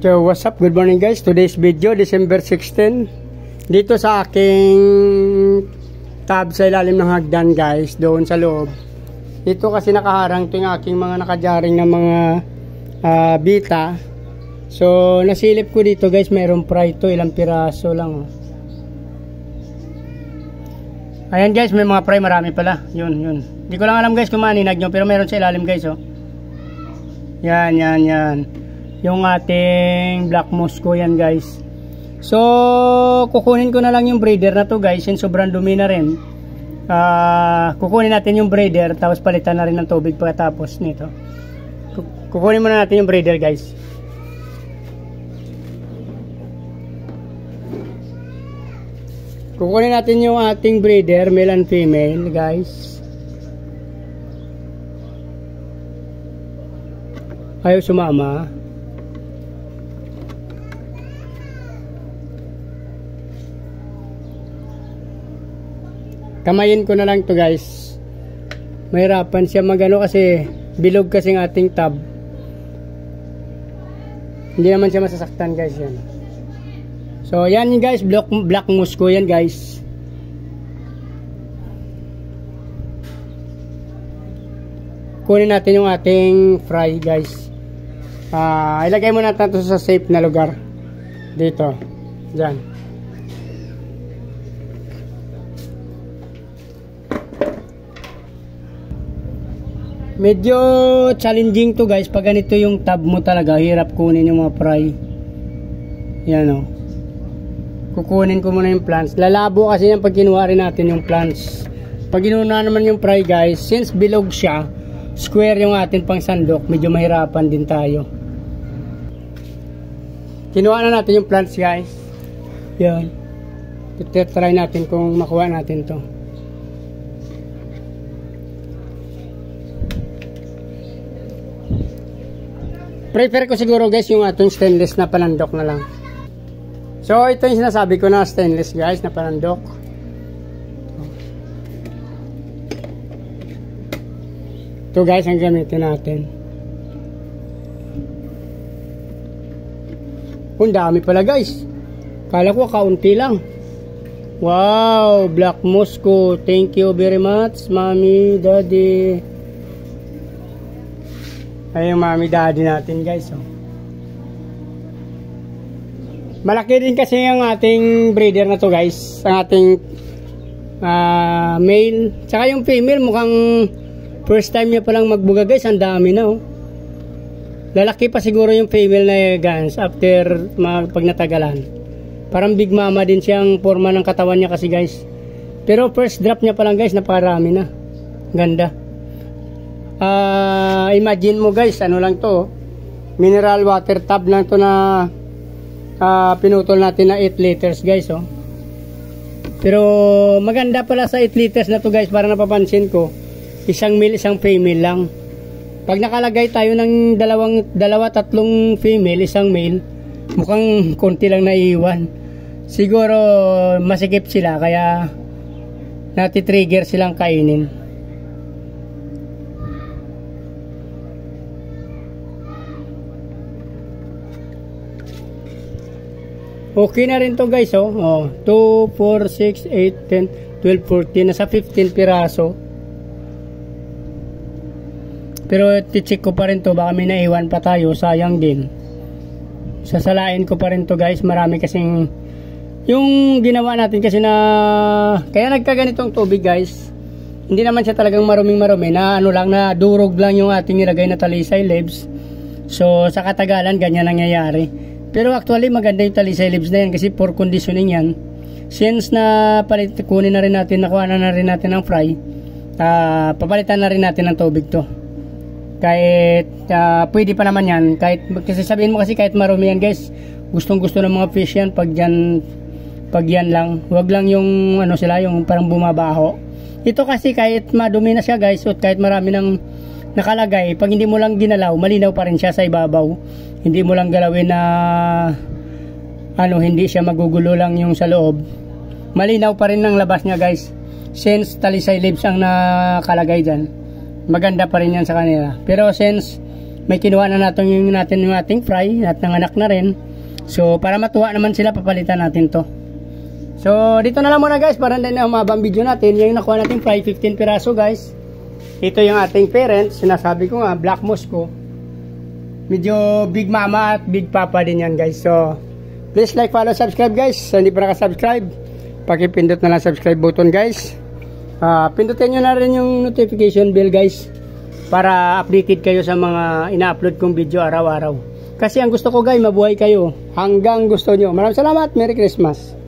So what's up, good morning guys. Today's video December 16. Dito sa aking tab sa ilalim ng hagdan guys, doon sa loob. Dito kasi nakaharang ito yung aking mga nakajaring na mga bita. So nasilip ko dito guys, mayroong fry ito, ilang piraso lang. Ayan guys, may mga fry, marami pala. Yun. Hindi ko lang alam guys kung maninag nyo, pero meron sa ilalim guys oh. Yan. Yung ating black Moscow yan guys. So kukunin ko na lang yung breeder na to guys, since sobrang dumi na rin. Kukunin natin yung breeder, tapos palitan na rin ng tubig pagkatapos nito. Kukunin muna natin yung breeder guys. Kukunin natin yung ating breeder, male and female guys. Ayaw sumama. Kamayin ko na lang to guys. Mahirapan siya magano kasi bilog kasi ng ating tab. Hindi naman siya masasaktan guys yan. So yan guys, black Moscow yan guys. Kunin natin yung ating fry guys. Ilagay muna natin ito sa safe na lugar. Dito. Diyan. Medyo challenging to guys pag ganito yung tab mo talaga, hirap kunin yung mga fry. Yan o. Kukunin ko muna yung plants. Lalabo kasi yan pag kinuha rin natin yung plants. Pag inuna naman yung fry guys, since bilog siya, square yung atin pang sandok, medyo mahirapan din tayo. Kinuha na natin yung plants guys. Yan. Try natin kung makuha natin to. Prefer ko siguro guys yung atong stainless na panandok na lang. So ito yung sinasabi ko na stainless guys na panandok. Ito guys ang gamitin natin. Ang dami pala guys. Kala ko kaunti lang. Wow, black Moscow. Thank you very much, mommy, daddy. Ay yung mami daddy natin guys oh. Malaki din kasi yung ating breeder na to guys, ang ating male. Tsaka yung female mukhang first time niya palang magbuga guys. Ang dami na oh. Lalaki pa siguro yung female na guys after pag natagalan. Parang big mama din siyang forma ng katawan niya kasi guys. Pero first drop niya palang guys, napakarami na. Ganda. Imagine mo guys, ano lang to, mineral water tub lang to na pinutol natin na 8 liters guys oh. Pero maganda pala sa 8 liters na to guys, para napapansin ko, isang male isang female lang. Pag nakalagay tayo ng tatlong female isang male, mukhang konti lang naiiwan. Siguro masikip sila kaya nati-trigger silang kainin. Okay na rin to guys oh. 2, 4, 6, 8, 10, 12, 14. Nasa 15 piraso. Pero ti-check ko pa rin to, baka may naiwan pa tayo, sayang din. Sasalain ko pa rin to guys. Marami kasing yung ginawa natin kasi na kaya nagkaganitong tubig guys. Hindi naman siya talagang maruming-marumi, na ano lang, na durog lang yung ating nilagay na talisay leaves. So sa katagalan ganyan nangyayari. Pero actually maganda yung talisay leaves na yan kasi for conditioning yan. Since na kunin na rin natin, nakuha na rin natin ang fry, papalitan na rin natin ng tubig to. Kahit pwede pa naman yan, kasi sabihin mo kasi kahit marumi yan guys, gustong gusto ng mga fish yan pag yan lang. Huwag lang yung ano sila, yung parang bumabaho. Ito kasi kahit madumi na siya guys, at kahit marami ng nakalagay, pag hindi mo lang ginalaw, malinaw pa rin siya sa ibabaw. Hindi mo lang galawin na hindi siya magugulo lang yung sa loob. Malinaw pa rin ng labas niya guys. Since talisay leaves ang nakalagay dyan, maganda pa rin yan sa kanila. Pero since may kinuha na natin yung ating fry at nanganak na rin. So para matuwa naman sila, papalitan natin to. So dito na lang muna guys, para hindi na umabang video natin. Yung nakuha natin fry, 15 piraso guys. Ito yung ating parents, sinasabi ko nga, Black Moscow. Medyo big mama at big papa din yan guys. So please like, follow, subscribe guys. So hindi pa nakasubscribe, pakipindot na lang subscribe button guys. Pindutin nyo na rin yung notification bell guys, para updated kayo sa mga ina-upload kong video araw-araw. Kasi ang gusto ko guys, mabuhay kayo hanggang gusto nyo. Maraming salamat, Merry Christmas.